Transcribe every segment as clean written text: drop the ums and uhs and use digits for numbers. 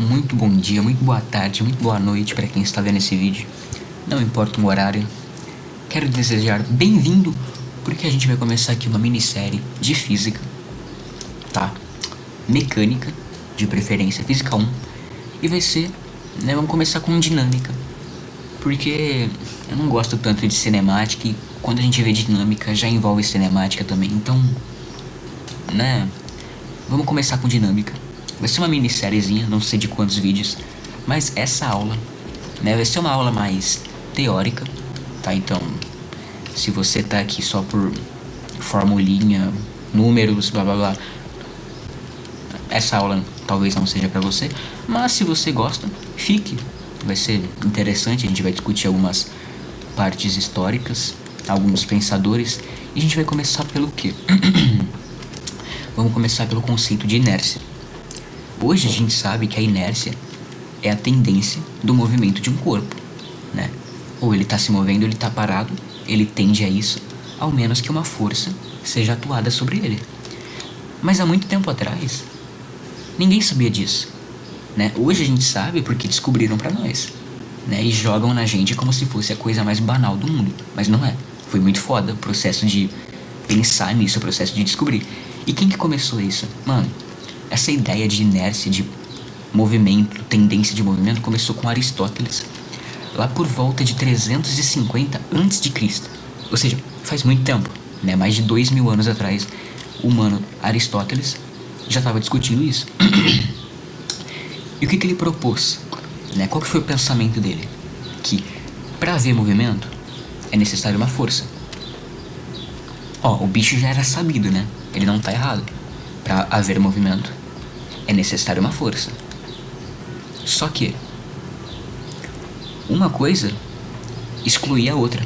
Muito bom dia, muito boa tarde, muito boa noite para quem está vendo esse vídeo. Não importa o horário. Quero desejar bem-vindo, porque a gente vai começar aqui uma minissérie de física, tá? Mecânica, de preferência, física 1. E vai ser, vamos começar com dinâmica. Porque eu não gosto tanto de cinemática e quando a gente vê dinâmica já envolve cinemática também. Então, vamos começar com dinâmica. Vai ser uma minissériezinha, não sei de quantos vídeos, mas essa aula, vai ser uma aula mais teórica, tá? Então, se você tá aqui só por formulinha, números, blá blá blá, essa aula talvez não seja pra você, mas se você gosta, fique. Vai ser interessante, a gente vai discutir algumas partes históricas, alguns pensadores, e a gente vai começar pelo quê? Vamos começar pelo conceito de inércia. Hoje a gente sabe que a inércia é a tendência do movimento de um corpo, né? Ou ele está se movendo, ou ele está parado, ele tende a isso, ao menos que uma força seja atuada sobre ele. Mas há muito tempo atrás, ninguém sabia disso, né? Hoje a gente sabe porque descobriram para nós, né? E jogam na gente como se fosse a coisa mais banal do mundo, mas não é. Foi muito foda o processo de pensar nisso, o processo de descobrir. E quem que começou isso? Mano, essa ideia de inércia, de movimento, tendência de movimento, começou com Aristóteles, lá por volta de 350 a.C. Ou seja, faz muito tempo, né? Mais de 2000 anos atrás, o humano Aristóteles já estava discutindo isso. E o que ele propôs? Né? Qual que foi o pensamento dele? Que para haver movimento é necessário uma força. O bicho já era sabido, né? Ele não tá errado. Para haver movimento é necessário uma força. Só que uma coisa excluía a outra,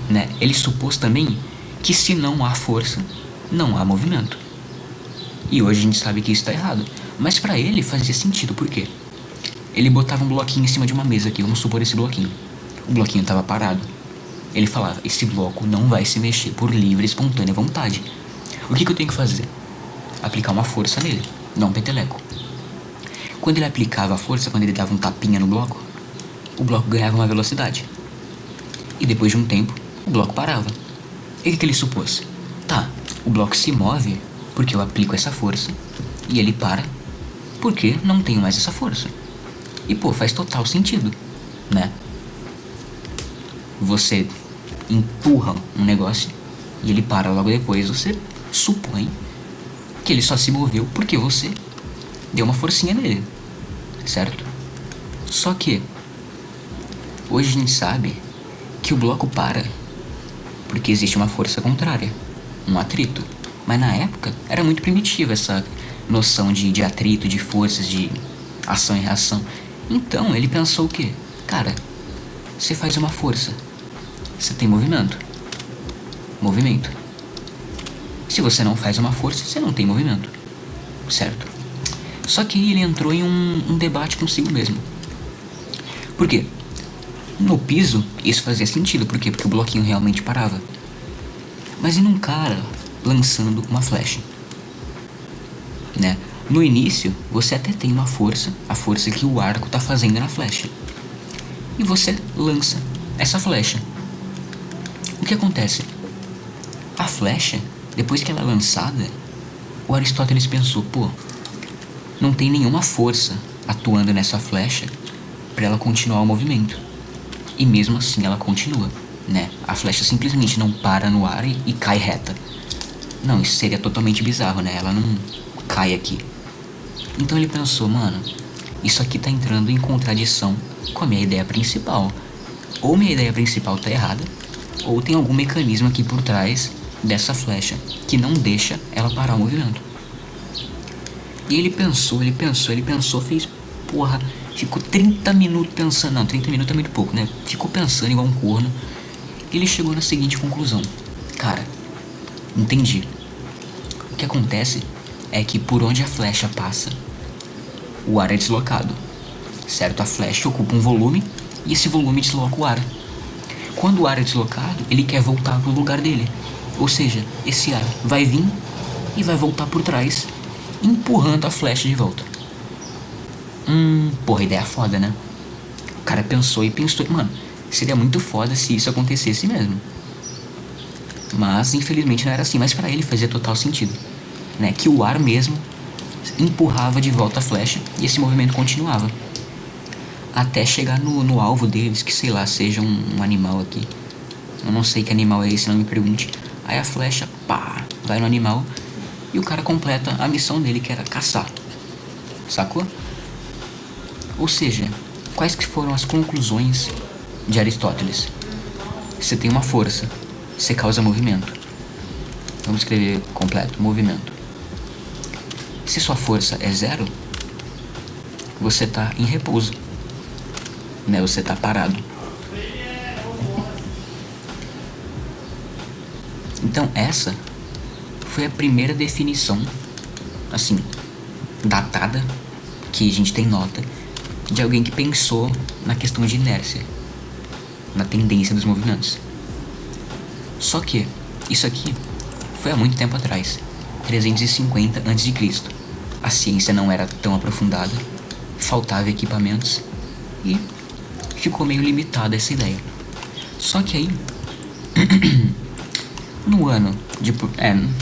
né? Ele supôs também que se não há força, não há movimento. E hoje a gente sabe que isso está errado. Mas para ele fazia sentido, por quê? Ele botava um bloquinho em cima de uma mesa aqui, vamos supor esse bloquinho. O bloquinho estava parado. Ele falava, esse bloco não vai se mexer por livre e espontânea vontade. O que eu tenho que fazer? Aplicar uma força nele, não um peteleco. Quando ele aplicava a força, quando ele dava um tapinha no bloco, o bloco ganhava uma velocidade. E depois de um tempo, o bloco parava. E o que ele supôs? O bloco se move porque eu aplico essa força, e ele para porque não tenho mais essa força. E faz total sentido, né? Você empurra um negócio e ele para logo depois, você supõe que ele só se moveu porque você deu uma forcinha nele, certo? Só que hoje a gente sabe que o bloco para porque existe uma força contrária, um atrito. Mas na época era muito primitiva essa noção de atrito, de forças, de ação e reação. Então ele pensou o quê? Cara, você faz uma força, você tem movimento. Se você não faz uma força, você não tem movimento, certo? Só que ele entrou em um debate consigo mesmo. Por quê? No piso, isso fazia sentido. Por quê? Porque o bloquinho realmente parava. Mas e num cara lançando uma flecha, né? No início, você até tem uma força, a força que o arco tá fazendo na flecha. E você lança essa flecha. O que acontece? A flecha, depois que ela é lançada, o Aristóteles pensou, não tem nenhuma força atuando nessa flecha para ela continuar o movimento. E mesmo assim ela continua, né? A flecha simplesmente não para no ar e cai reta. Não, isso seria totalmente bizarro, né? Ela não cai aqui. Então ele pensou, mano, isso aqui tá entrando em contradição com a minha ideia principal. Ou minha ideia principal tá errada, ou tem algum mecanismo aqui por trás dessa flecha que não deixa ela parar o movimento. E ele pensou, fez, ficou 30 minutos pensando. Não, 30 minutos é muito pouco, né? Ficou pensando igual um corno. E ele chegou na seguinte conclusão. Cara, entendi. O que acontece é que por onde a flecha passa, o ar é deslocado, certo? A flecha ocupa um volume e esse volume desloca o ar. Quando o ar é deslocado, ele quer voltar pro lugar dele. Ou seja, esse ar vai vir e vai voltar por trás, empurrando a flecha de volta. Porra, ideia foda, né? O cara pensou e pensou, mano, seria muito foda se isso acontecesse mesmo. Mas, infelizmente, não era assim. Mas pra ele fazia total sentido, né? Que o ar mesmo empurrava de volta a flecha e esse movimento continuava. Até chegar no alvo deles, que sei lá, seja um animal aqui. Eu não sei que animal é esse, não me pergunte. Aí a flecha, pá, vai no animal e o cara completa a missão dele, que era caçar. Sacou? Ou seja, quais que foram as conclusões de Aristóteles? Você tem uma força, você causa movimento. Vamos escrever completo, movimento. Se sua força é zero, você tá em repouso, né? Você tá parado. Então essa foi a primeira definição, assim, datada, que a gente tem nota, de alguém que pensou na questão de inércia, na tendência dos movimentos. Só que isso aqui foi há muito tempo atrás, 350 a.C. A ciência não era tão aprofundada, faltava equipamentos e ficou meio limitada essa ideia. Só que aí, no ano de...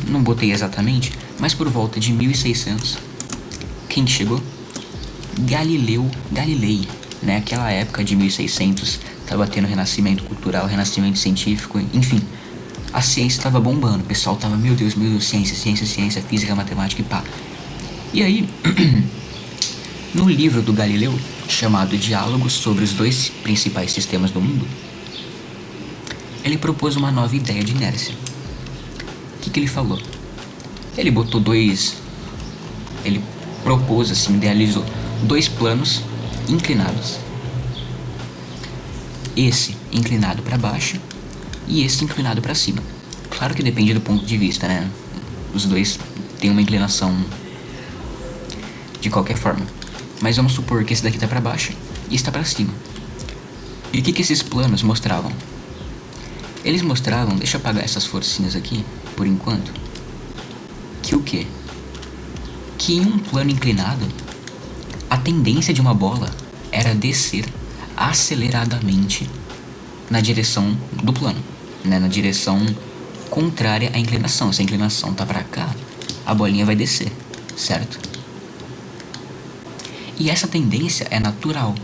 não botei exatamente, mas por volta de 1600, quem que chegou? Galileu Galilei, né? Aquela época de 1600, tava tendo renascimento cultural, renascimento científico, enfim. A ciência tava bombando, o pessoal tava, meu Deus, ciência, física, matemática e pá. E aí, no livro do Galileu, chamado Diálogos sobre os dois principais sistemas do mundo, ele propôs uma nova ideia de inércia. O que ele falou? Ele propôs, assim, idealizou dois planos inclinados. Esse inclinado para baixo e esse inclinado para cima. Claro que depende do ponto de vista, né? Os dois têm uma inclinação de qualquer forma. Mas vamos supor que esse daqui está para baixo e está para cima. E o que esses planos mostravam? Eles mostravam, deixa eu apagar essas forcinhas aqui, por enquanto, que o quê? Que em um plano inclinado, a tendência de uma bola era descer aceleradamente na direção do plano, né? Na direção contrária à inclinação. Se a inclinação tá para cá, a bolinha vai descer, certo? E essa tendência é natural.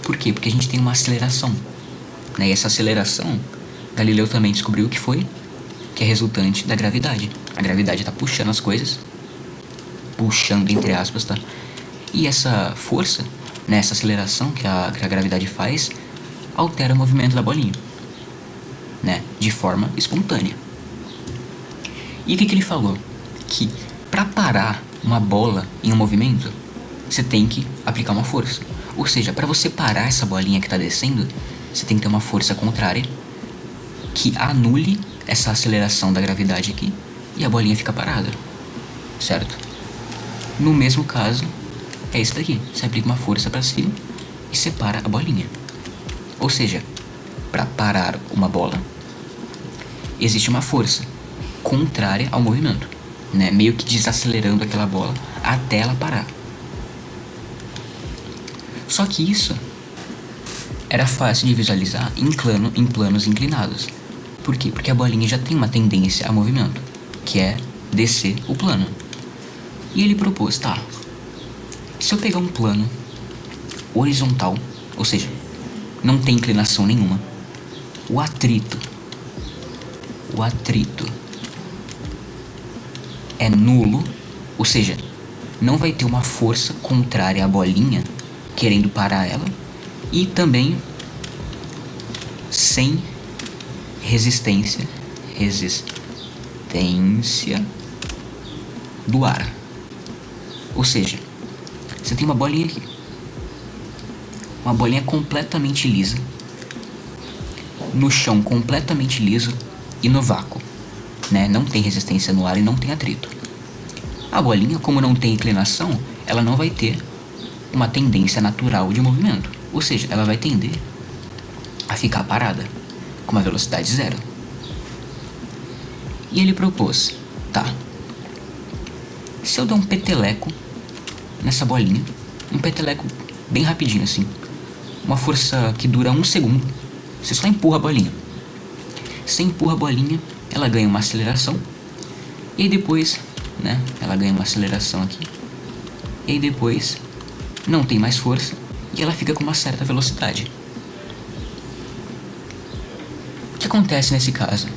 Por quê? Porque a gente tem uma aceleração, né? E essa aceleração, Galileu também descobriu que é resultante da gravidade. A gravidade tá puxando as coisas, puxando entre aspas, tá? E essa força, né, essa aceleração que a gravidade faz, altera o movimento da bolinha, né? De forma espontânea. E o que ele falou? Que para parar uma bola em um movimento, você tem que aplicar uma força. Ou seja, para você parar essa bolinha que está descendo, você tem que ter uma força contrária que anule essa aceleração da gravidade aqui e a bolinha fica parada, certo? No mesmo caso, é esse daqui. Você aplica uma força para cima e separa a bolinha. Ou seja, para parar uma bola, existe uma força contrária ao movimento, né? Meio que desacelerando aquela bola até ela parar. Só que isso era fácil de visualizar em planos inclinados. Por quê? Porque a bolinha já tem uma tendência a movimento, que é descer o plano. E ele propôs, tá, se eu pegar um plano horizontal, ou seja, não tem inclinação nenhuma, o atrito é nulo, ou seja, não vai ter uma força contrária à bolinha querendo parar ela, e também sem resistência do ar. Ou seja, você tem uma bolinha aqui, uma bolinha completamente lisa, no chão completamente liso e no vácuo, né? Não tem resistência no ar e não tem atrito. A bolinha, como não tem inclinação, ela não vai ter uma tendência natural de movimento, ou seja, ela vai tender a ficar parada com uma velocidade zero. E ele propôs, tá, se eu der um peteleco nessa bolinha, um peteleco bem rapidinho assim. Uma força que dura 1 segundo. Você só empurra a bolinha. Você empurra a bolinha, ela ganha uma aceleração. E aí depois, né, ela ganha uma aceleração aqui. E aí depois, não tem mais força e ela fica com uma certa velocidade. O que acontece nesse caso?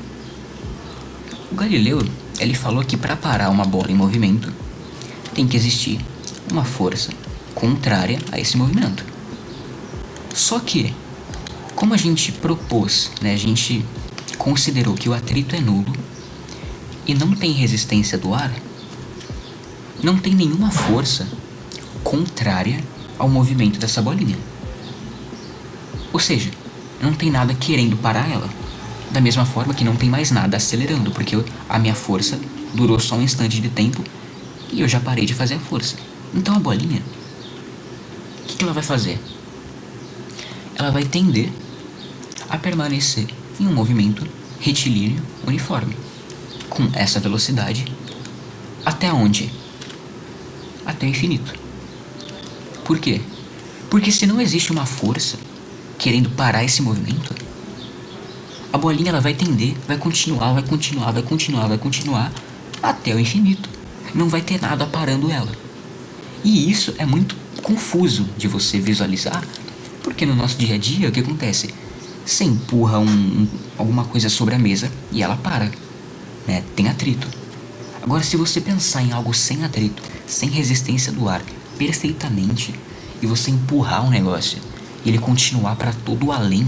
O Galileu, ele falou que para parar uma bola em movimento, tem que existir uma força contrária a esse movimento. Só que, como a gente propôs, né, a gente considerou que o atrito é nulo e não tem resistência do ar, não tem nenhuma força contrária ao movimento dessa bolinha. Ou seja, não tem nada querendo parar ela. Da mesma forma que não tem mais nada acelerando, porque a minha força durou só um instante de tempo e eu já parei de fazer a força. Então a bolinha, o que ela vai fazer? Ela vai tender a permanecer em um movimento retilíneo uniforme, com essa velocidade, até onde? Até o infinito. Por quê? Porque se não existe uma força querendo parar esse movimento, a bolinha ela vai tender, vai continuar até o infinito. Não vai ter nada parando ela. E isso é muito confuso de você visualizar, porque no nosso dia a dia o que acontece? Você empurra alguma coisa sobre a mesa e ela para, né? Tem atrito. Agora, se você pensar em algo sem atrito, sem resistência do ar, perfeitamente, e você empurrar um negócio e ele continuar para todo além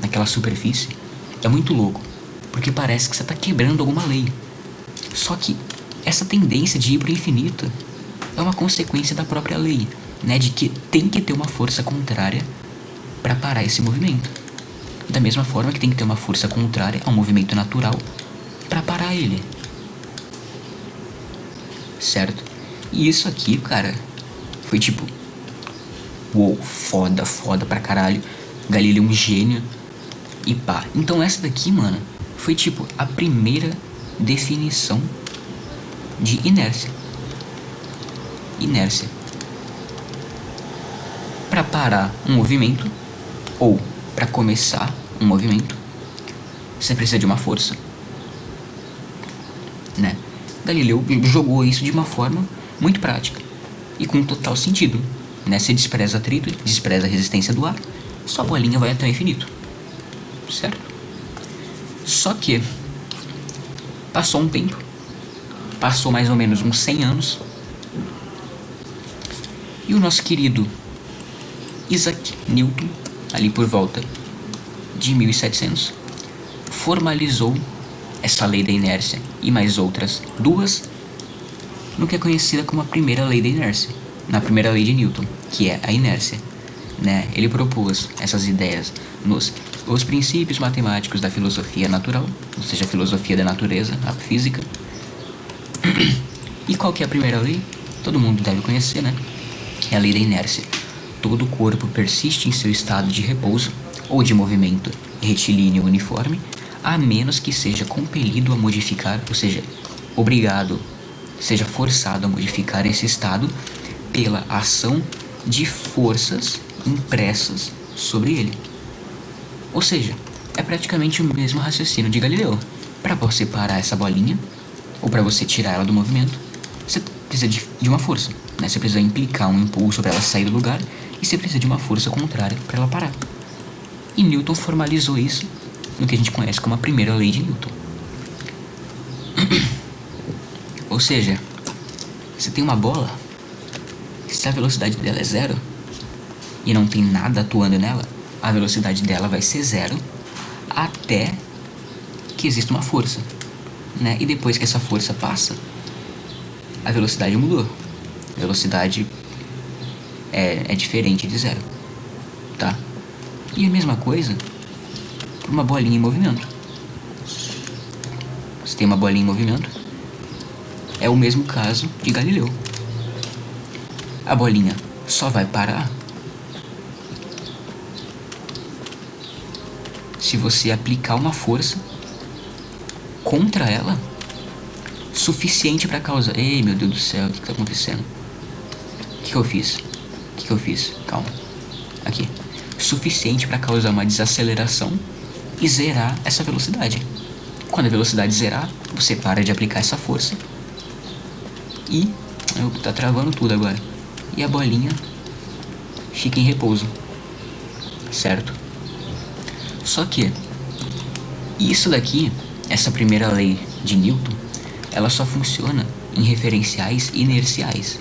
naquela superfície, é muito louco, porque parece que você está quebrando alguma lei. Só que essa tendência de ir para o infinito é uma consequência da própria lei, né? De que tem que ter uma força contrária para parar esse movimento. Da mesma forma que tem que ter uma força contrária ao movimento natural para parar ele. Certo? E isso aqui, cara, foi tipo... Uou, foda pra caralho. Galileu é um gênio. E pá. Então essa daqui, mano, foi tipo a primeira definição de inércia. Inércia. Para parar um movimento, ou para começar um movimento, você precisa de uma força, né? Galileu jogou isso de uma forma muito prática e com total sentido, né? Você despreza atrito, despreza a resistência do ar, sua bolinha vai até o infinito, certo? Só que passou um tempo, passou mais ou menos uns 100 anos, e o nosso querido Isaac Newton, ali por volta de 1700, formalizou essa lei da inércia e mais outras duas no que é conhecida como a primeira lei da inércia, na primeira lei de Newton, que é a inércia, né? Ele propôs essas ideias nos os princípios matemáticos da filosofia natural, ou seja, a filosofia da natureza, a física. E qual que é a primeira lei? Todo mundo deve conhecer, né? É a lei da inércia. Todo corpo persiste em seu estado de repouso ou de movimento retilíneo uniforme, a menos que seja compelido a modificar, ou seja, obrigado, seja forçado a modificar esse estado pela ação de forças impressas sobre ele. Ou seja, é praticamente o mesmo raciocínio de Galileu. Para você parar essa bolinha, ou para você tirar ela do movimento, você precisa de uma força, né? Você precisa implicar um impulso para ela sair do lugar, e você precisa de uma força contrária para ela parar. E Newton formalizou isso no que a gente conhece como a primeira lei de Newton. Ou seja, você tem uma bola, se a velocidade dela é zero e não tem nada atuando nela, a velocidade dela vai ser zero até que exista uma força, né? E depois que essa força passa, a velocidade mudou. A velocidade é diferente de zero, tá? E a mesma coisa para uma bolinha em movimento. Você tem uma bolinha em movimento, é o mesmo caso de Galileu. A bolinha só vai parar se você aplicar uma força contra ela suficiente para causar... Ei, meu Deus do céu, o que está acontecendo? O que eu fiz? que eu fiz? Calma. Aqui. Suficiente para causar uma desaceleração e zerar essa velocidade. Quando a velocidade zerar, você para de aplicar essa força e tá travando tudo agora. E a bolinha fica em repouso, certo? Só que isso daqui, essa primeira lei de Newton, ela só funciona em referenciais inerciais,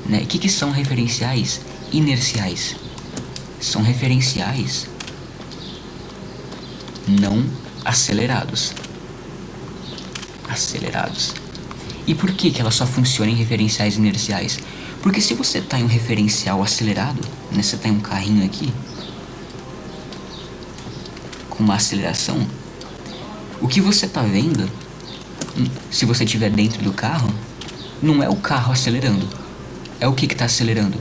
né? O que são referenciais inerciais? São referenciais não acelerados. E por que ela só funciona em referenciais inerciais? Porque se você está em um referencial acelerado, né, você está em um carrinho aqui, com uma aceleração, o que você está vendo, se você estiver dentro do carro, não é o carro acelerando. É o que está acelerando?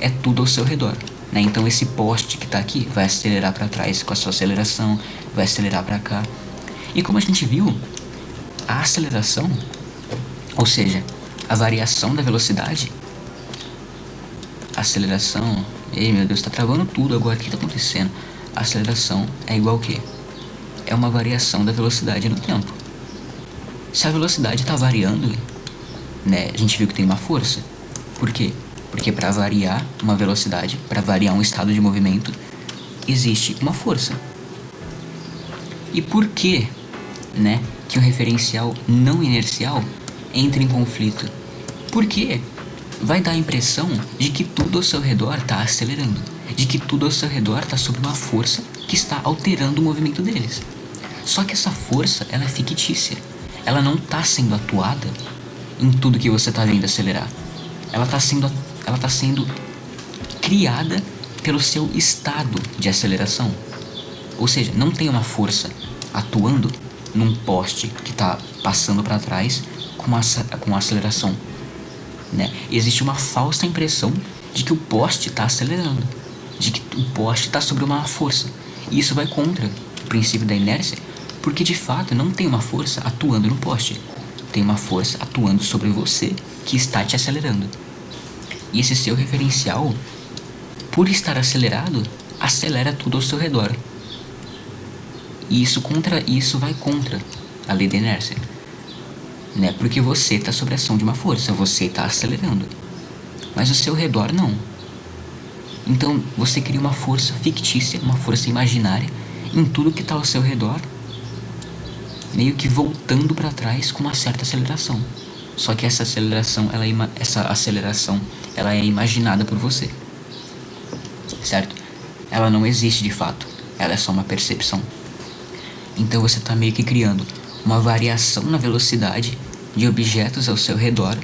É tudo ao seu redor, né? Então esse poste que está aqui vai acelerar para trás com a sua aceleração, vai acelerar para cá. E como a gente viu, a aceleração, ou seja, a variação da velocidade, aceleração, ei meu Deus, tá travando tudo agora, o que tá acontecendo? A aceleração é igual ao quê? É uma variação da velocidade no tempo. Se a velocidade tá variando, né, a gente viu que tem uma força. Por quê? Porque para variar uma velocidade, para variar um estado de movimento, existe uma força. E por que, né, que o referencial não inercial entra em conflito? Porque vai dar a impressão de que tudo ao seu redor está acelerando, de que tudo ao seu redor está sob uma força que está alterando o movimento deles. Só que essa força, ela é fictícia. Ela não está sendo atuada em tudo que você está vendo acelerar. Ela está sendo criada pelo seu estado de aceleração. Ou seja, não tem uma força atuando num poste que está passando para trás com aceleração, né? Existe uma falsa impressão de que o poste está acelerando, de que o poste está sob uma força. E isso vai contra o princípio da inércia, porque de fato não tem uma força atuando no poste. Tem uma força atuando sobre você que está te acelerando. E esse seu referencial, por estar acelerado, acelera tudo ao seu redor. E isso vai contra a lei da inércia, né? Porque você está sob a ação de uma força, você está acelerando, mas o seu redor não. Então você cria uma força fictícia, uma força imaginária em tudo que está ao seu redor, meio que voltando para trás com uma certa aceleração. Só que essa aceleração ela é imaginada por você, certo? Ela não existe de fato, ela é só uma percepção. Então você está meio que criando uma variação na velocidade de objetos ao seu redor,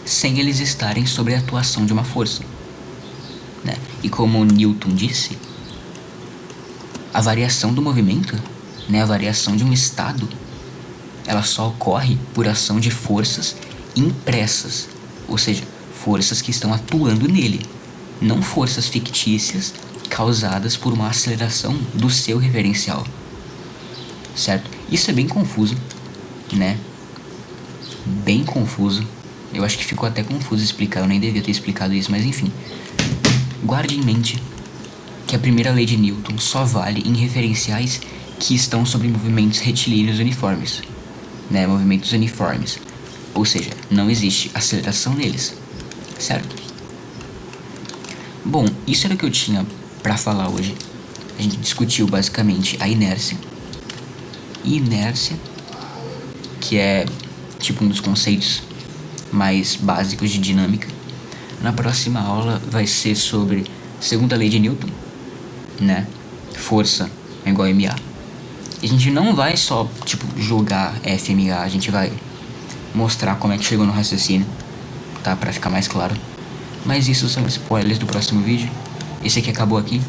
sem eles estarem sob a atuação de uma força, né? E como Newton disse, a variação do movimento, né, a variação de um estado, ela só ocorre por ação de forças impressas, ou seja, forças que estão atuando nele, não forças fictícias causadas por uma aceleração do seu referencial, certo? Isso é bem confuso, né? Bem confuso. Eu acho que ficou até confuso explicar, eu nem devia ter explicado isso, mas enfim. Guarde em mente que a primeira lei de Newton só vale em referenciais que estão sobre movimentos retilíneos uniformes, né? Movimentos uniformes. Ou seja, não existe aceleração neles, certo? Bom, isso era o que eu tinha para falar hoje. A gente discutiu basicamente a inércia. Inércia, que é tipo um dos conceitos mais básicos de dinâmica. Na próxima aula vai ser sobre segunda lei de Newton, né? Força é igual a MA. E a gente não vai só tipo jogar FMA, a gente vai mostrar como é que chegou no raciocínio, tá? Pra ficar mais claro. Mas isso são spoilers do próximo vídeo. Esse aqui acabou aqui.